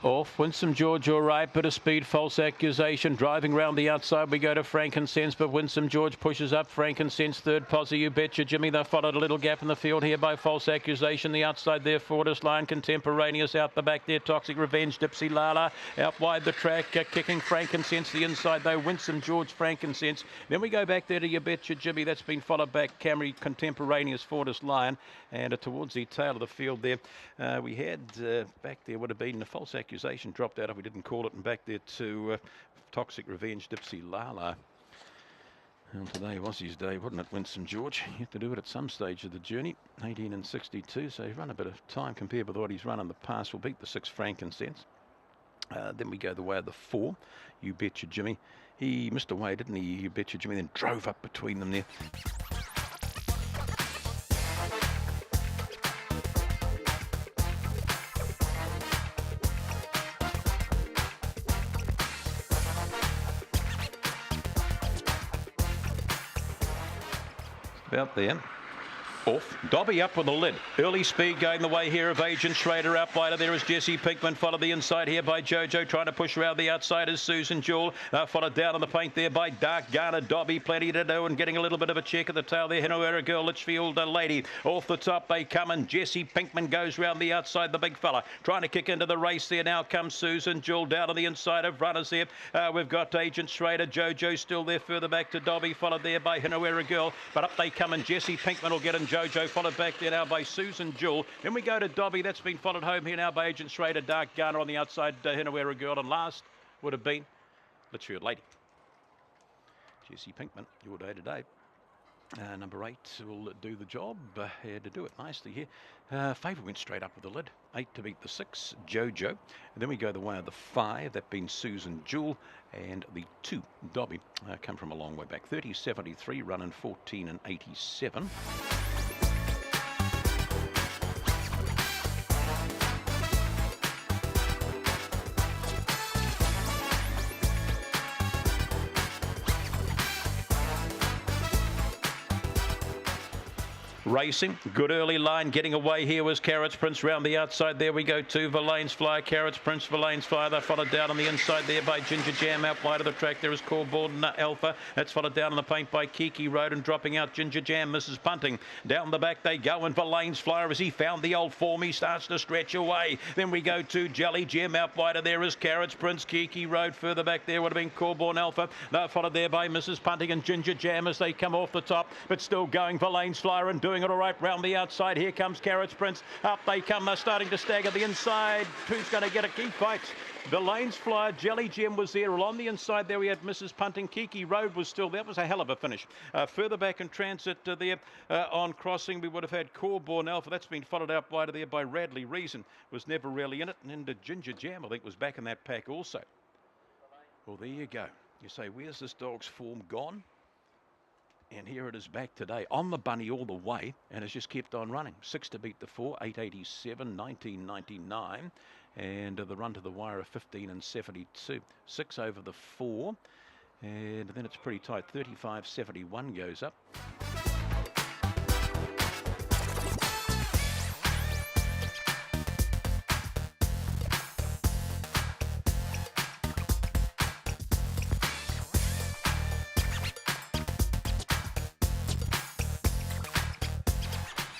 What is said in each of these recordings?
Off, Winsome George, all right, bit of speed, false accusation, driving round the outside, we go to Frankincense, but Winsome George pushes up, Frankincense third, Posse, you betcha, Jimmy, they followed a little gap in the field here by false accusation, the outside there, Fortis line, Contemporaneous out the back there, Toxic Revenge, Dipsy Lala, out wide the track, kicking Frankincense, the inside though, Winsome George, Frankincense, then we go back there to you betcha, Jimmy, that's been followed back, Camry, Contemporaneous, Fortis line, and towards the tail of the field there, we had back there would have been a false accusation dropped out if we didn't call it, and back there to Toxic Revenge, Dipsy Lala. Well, today was his day, wasn't it, Winsome George? You have to do it at some stage of the journey. 18 and 62, so he's run a bit of time compared with what he's run in the past. We'll beat the 6 Frankincense. Then we go the way of the 4, You Betcha Jimmy. He missed away, didn't he, You Betcha Jimmy, then drove up between them there. Out there. Off. Dobby up with the lid. Early speed going the way here of Agent Schrader. Out wider there is Jesse Pinkman. Followed the inside here by Jojo. Trying to push around the outside is Susan Jewell. Followed down on the paint there by Dark Garner. Dobby plenty to do and getting a little bit of a check at the tail there. Hinoera Girl, Litchfield Lady. Off the top they come and Jesse Pinkman goes round the outside. The big fella trying to kick into the race there. Now comes Susan Jewell down on the inside of runners there. We've got Agent Schrader. Jojo still there further back to Dobby. Followed there by Hinoera Girl. But up they come and Jesse Pinkman will get in. Jojo followed back there now by Susan Jewell. Then we go to Dobby. That's been followed home here now by Agent Schrader. Dark Garner on the outside. Hinoera Girl. And last would have been Litchfield Lady. Jesse Pinkman, your day today. Number 8 will do the job. Had to do it nicely here. Favour went straight up with the lid. 8 to beat the 6, Jojo. And then we go the way of the 5, that being Susan Jewell. And the 2, Dobby, come from a long way back. 30.73, running 14 and 87. Racing, good early line, getting away here was Carrots Prince round the outside. There we go to Verlaine's Flyer, Carrots Prince, Verlaine's Flyer. They're followed down on the inside there by Ginger Jam. Out wide of the track there is Carbourne Alpha. That's followed down on the paint by Kiki Road and dropping out Ginger Jam, Mrs. Punting. Down the back they go and Verlaine's Flyer as he found the old form. He starts to stretch away. Then we go to Jelly Gem. Out wide of there is Carrots Prince, Kiki Road. Further back there would have been Carbourne Alpha. They're followed there by Mrs. Punting and Ginger Jam as they come off the top. But still going Verlaine's Flyer and doing it all right round the outside. Here comes Carrots Prince. Up they come. They're starting to stagger the inside. Who's going to get a key fight? The Lanes Flyer, Jelly Gem was there. On the inside there we had Mrs. Punting. Kiki Road was still there. That was a hell of a finish. Further back in transit there on crossing we would have had Carbourne Alpha. That's been followed out wide there by Radley Reason. Was never really in it. And then Ginger Jam I think was back in that pack also. Well, there you go. You say, where's this dog's form gone? And here it is back today on the bunny all the way, and it's just kept on running. 6 to beat the 4, 887, 1999, and the run to the wire of 15 and 72. 6 over the 4, and then it's pretty tight. 35.71 goes up.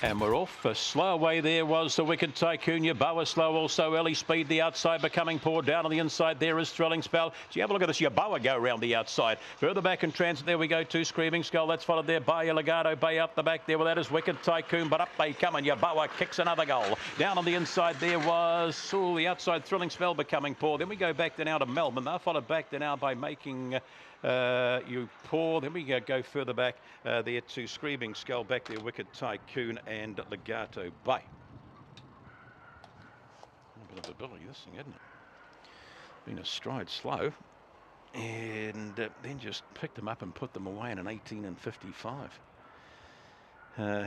And we're off. Slow away there was the Wicked Tycoon. Yaboa slow also. Early speed the outside becoming poor. Down on the inside there is Thrilling Spell. Do you have a look at this Yaboa go around the outside. Further back in transit there we go to Screaming Skull. That's followed there by Legato Bay up the back there. Well, that is Wicked Tycoon. But up they come and Yaboa kicks another goal. Down on the inside there was the outside Thrilling Spell becoming poor. Then we go back to now to Melbourne. They're followed back to now by Making You Poor. Then we go further back there to Screaming Skull. Back there Wicked Tycoon and Legato Bay. A bit of ability this thing, hasn't it? Been a stride slow. And then just picked them up and put them away in an 18 and 55.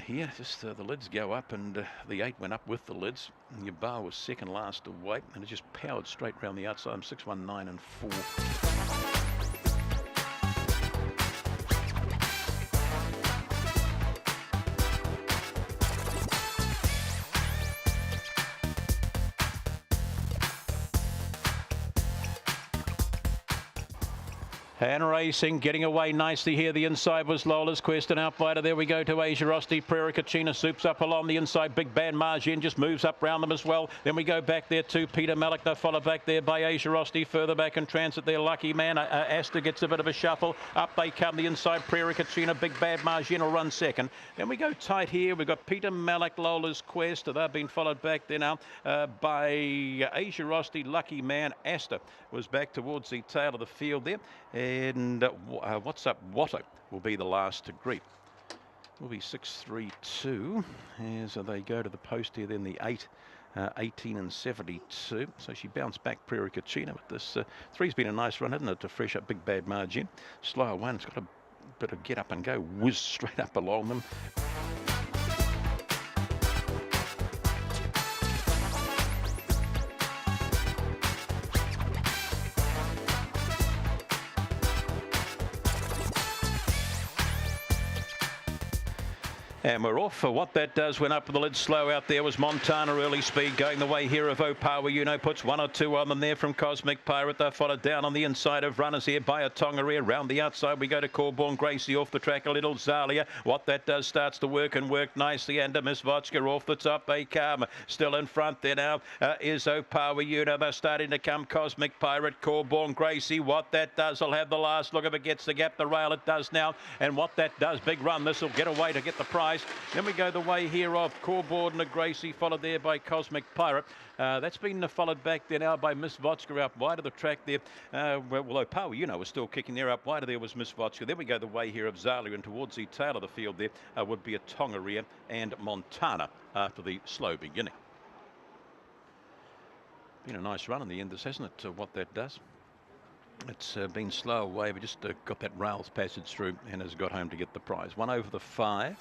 Here, just the lids go up and the 8 went up with the lids. And Yaboa was second last away and it just powered straight round the outside. 619 and 4. And racing, getting away nicely here. The inside was Lola's Quest, and out wider there we go to Asia Rosti. Prairie Kachina soups up along the inside. Big Bad Magi just moves up round them as well. Then we go back there to Peter Malik. They're followed back there by Asia Rosti. Further back in transit there, Lucky Man. Asta gets a bit of a shuffle. Up they come the inside. Prairie Kachina, Big Bad Magi will run second. Then we go tight here. We've got Peter Malik, Lola's Quest. They've been followed back there now by Asia Rosti, Lucky Man. Asta was back towards the tail of the field there. And What's Up Watto will be the last to greet. Will be 6.32 as they go to the post here. Then the 8, 18 and 72. So she bounced back Prairie Kachina. But this 3's been a nice run, hasn't it, to fresh up Big Bad Margin. Slower one. It's got a bit of get up and go. Whiz straight up along them. And we're off. For what that does, went up with the lid slow out there was Montana early speed going the way here of Opawa. You know, puts 1 or 2 on them there from Cosmic Pirate. They're followed down on the inside of runners here by a Tongaree. Around the outside we go to Carbourne, Gracie off the track a little. Zalia, what that does starts to work and work nicely. And Miss Vodka off the top. They come still in front there now is Opawa. You know, they're starting to come. Cosmic Pirate, Carbourne, Gracie. What that does, will have the last look if it gets the gap. The rail it does now. And what that does, big run. This will get away to get the prize. Then we go the way here of Carbourne and Gracie, followed there by Cosmic Pirate. That's been followed back there now by Miss Vodka out wide of the track there. Well, Opawa, you know, was still kicking there. Up wider there was Miss Vodka. Then we go the way here of Zalia, and towards the tail of the field there would be a Tongaree and Montana after the slow beginning. Been a nice run in the end, this hasn't it, what that does. It's been slow away, but just got that rails passage through and has got home to get the prize. 1 over the 5.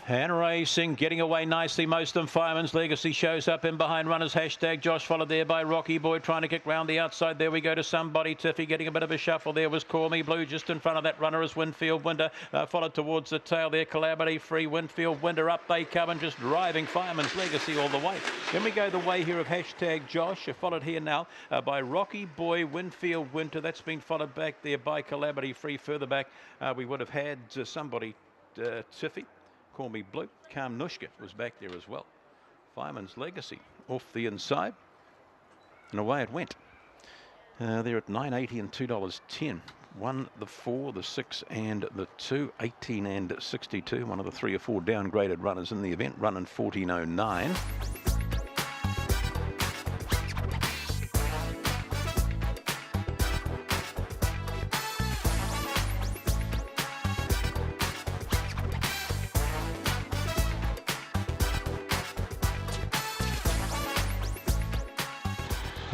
And racing, getting away nicely. Most of them Fireman's Legacy shows up in behind runners. Hashtag Josh, followed there by Rocky Boy, trying to kick round the outside. There we go to Somebody Tiffy, getting a bit of a shuffle. There was Call Me Blue just in front of that runner is Winfield Winter. Followed towards the tail there, Calamity Free, Winfield Winter. Up they come and just driving Fireman's Legacy all the way. Then we go the way here of Hashtag Josh, followed here now by Rocky Boy, Winfield Winter. That's been followed back there by Calamity Free. Further back, we would have had Somebody Tiffy. Call Me Blue. Kamnushka was back there as well. Fireman's Legacy off the inside. And away it went. They're at $9.80 and $2.10. 1, the 4, the 6 and the 2. 18 and 62. One of the 3 or 4 downgraded runners in the event. Running 14.09.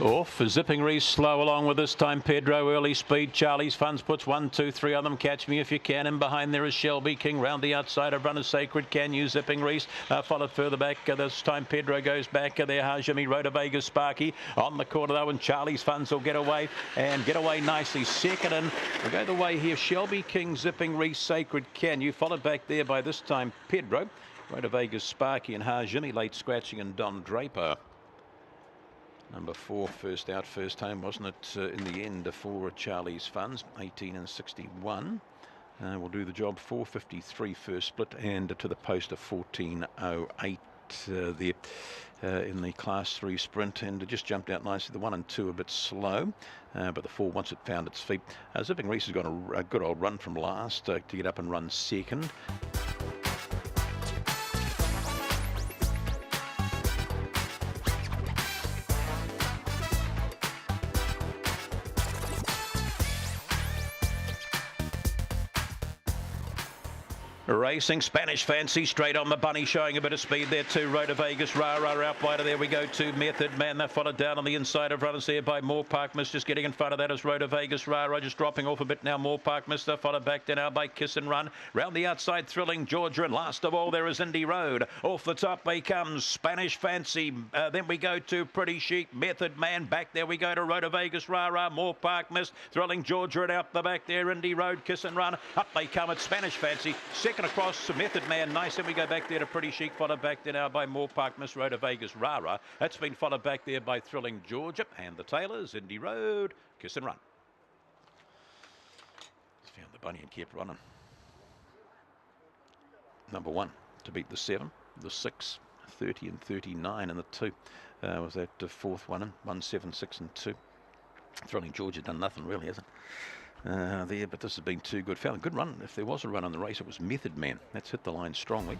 Off, Zipping Reece slow along with this time. Pedro early speed. Charlie's Funds puts 1, 2, 3 on them. Catch Me If You Can. And behind there is Shelby King. Round the outside of Runners Sacred. Can You Zipping Reece. Followed further back. This time Pedro goes back there. Hajimi Rhoda Vegas Sparky on the corner though. And Charlie's Funds will get away and get away nicely. Second and we go the way here. Shelby King, Zipping Reece, Sacred Can You. Followed back there by this time Pedro. Rhoda Vegas Sparky and Hajimi late scratching and Don Draper. Number 4, first out, first home, wasn't it, in the end for Charlie's Funds, 18 and 61. We'll do the job, 4.53 first split, and to the post of 14.08 there in the Class 3 sprint, and it just jumped out nicely. The 1 and 2 a bit slow, but the 4, once it found its feet. Zipping Reece has got a good old run from last to get up and run second. Racing Spanish Fancy straight on the bunny, showing a bit of speed there too. Rhoda Vegas, Rara out wider. There we go to Method Man. They're followed down on the inside of runners there by Moore Park Miss. Just getting in front of that is Rhoda Vegas, Rara just dropping off a bit now. Moore Park Miss, they're followed back there now by Kiss and Run. Round the outside, Thrilling Georgia, and last of all there is Indy Road. Off the top they come Spanish Fancy. Then we go to Pretty Chic, Method Man. Back there we go to Rhoda Vegas, Rara, Moore Park Miss, Thrilling Georgia, and out the back there Indy Road, Kiss and Run. Up they come at Spanish Fancy. Second across Method Man, nice. And we go back there to Pretty Chic, followed back there now by Moore Park Miss, Rhoda Vegas, Rara. That's been followed back there by Thrilling Georgia, and the tailors, Indy Road, Kiss and Run. Just found the bunny and kept running. Number 1 to beat the 7, the 6, 30 and 39, and the 2 was that fourth one in 1, 7, 6 and 2. Thrilling Georgia done nothing really, hasn't there, but this has been too good. Found a good run. If there was a run on the race, it was Method Man. That's hit the line strongly.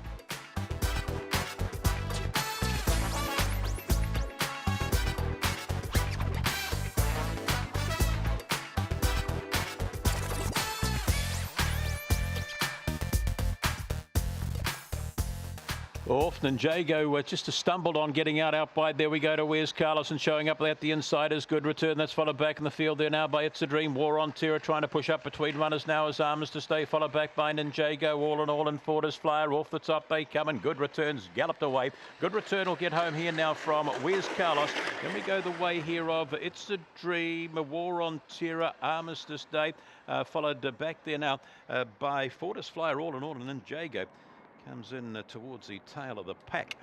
Often Jago just stumbled on getting out wide. There we go to Where's Carlos, and showing up at the inside is Good Return. That's followed back in the field there now by It's a Dream. War on Terror trying to push up between runners now as Arms to Stay, followed back by Ninjago. All in all, and Ford is Flyer. Off the top they come, and Good Returns galloped away. Good Return will get home here now from Where's Carlos. Then we go the way here of It's a Dream, War on Terror, Armistice Day, followed back there now by Ford Flyer. All in all, and Ninjago comes in towards the tail of the pack.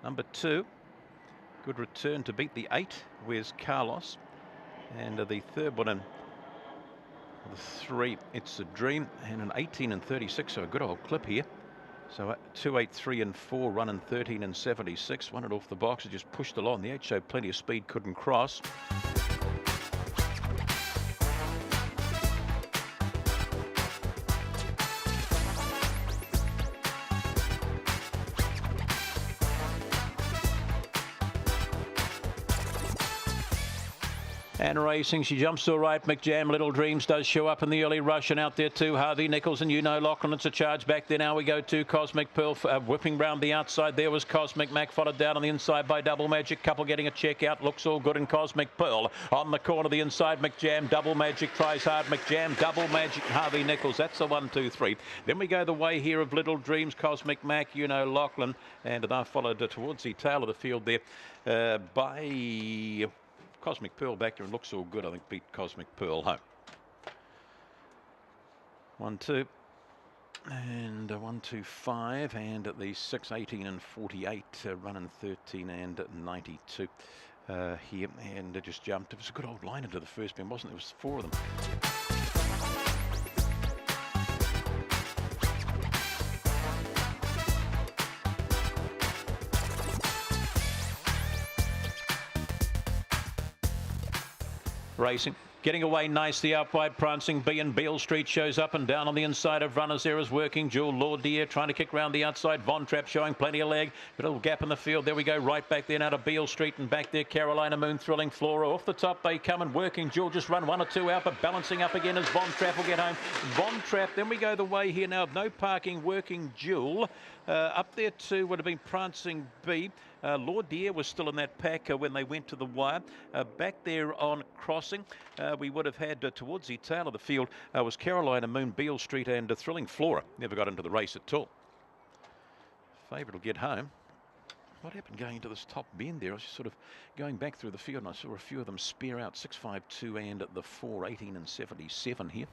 Number 2, Good Return to beat the 8. Where's Carlos? And the third one in the 3, It's a Dream, and an 18 and 36. So a good old clip here. So 2, 8, 3 and 4 running 13 and 76. Won it off the box. It just pushed along. The 8 showed plenty of speed, couldn't cross. And racing, she jumps all right. McJam, Little Dreams does show up in the early rush, and out there too, Harvey, Nichols, and Lachlan. It's a charge back there. Now we go to Cosmic Pearl, whipping round the outside. There was Cosmic Mac, followed down on the inside by Double Magic. Couple getting a check out, looks all good in Cosmic Pearl. On the corner, the inside, McJam, Double Magic tries hard. McJam, Double Magic, Harvey, Nichols. That's a 1, 2, 3. Then we go the way here of Little Dreams, Cosmic Mac, Lachlan, and they're followed towards the tail of the field there by Cosmic Pearl back there, and looks all good. I think beat Cosmic Pearl home. 1, 2, and 1, 2, 5, and at the 6, 18 and 48, running 13 and 92 here, and it just jumped. It was a good old line into the first bend, wasn't it? There was 4 of them. Racing, getting away nicely out wide, prancing. B and Beale Street shows up and down on the inside of runners. There is Working Jewel, Lord Deer trying to kick round the outside. Von Trapp showing plenty of leg, but a little gap in the field. There we go, right back there now to Beale Street, and back there Carolina Moon, Thrilling Flora. Off the top they come, and Working Jewel just run 1 or 2 out, but balancing up again as Von Trapp will get home. Von Trapp, then we go the way here now, no parking, Working Jewel. Up there too would have been Prancing B. Lord Deer was still in that pack when they went to the wire. Back there on Crossing, we would have had towards the tail of the field was Carolina Moon, Beale Street, and Thrilling Flora. Never got into the race at all. Favourite will get home. What happened going into this top bend there? I was just sort of going back through the field, and I saw a few of them spear out. 6, 5, 2 and the 4, 18 and 77 here.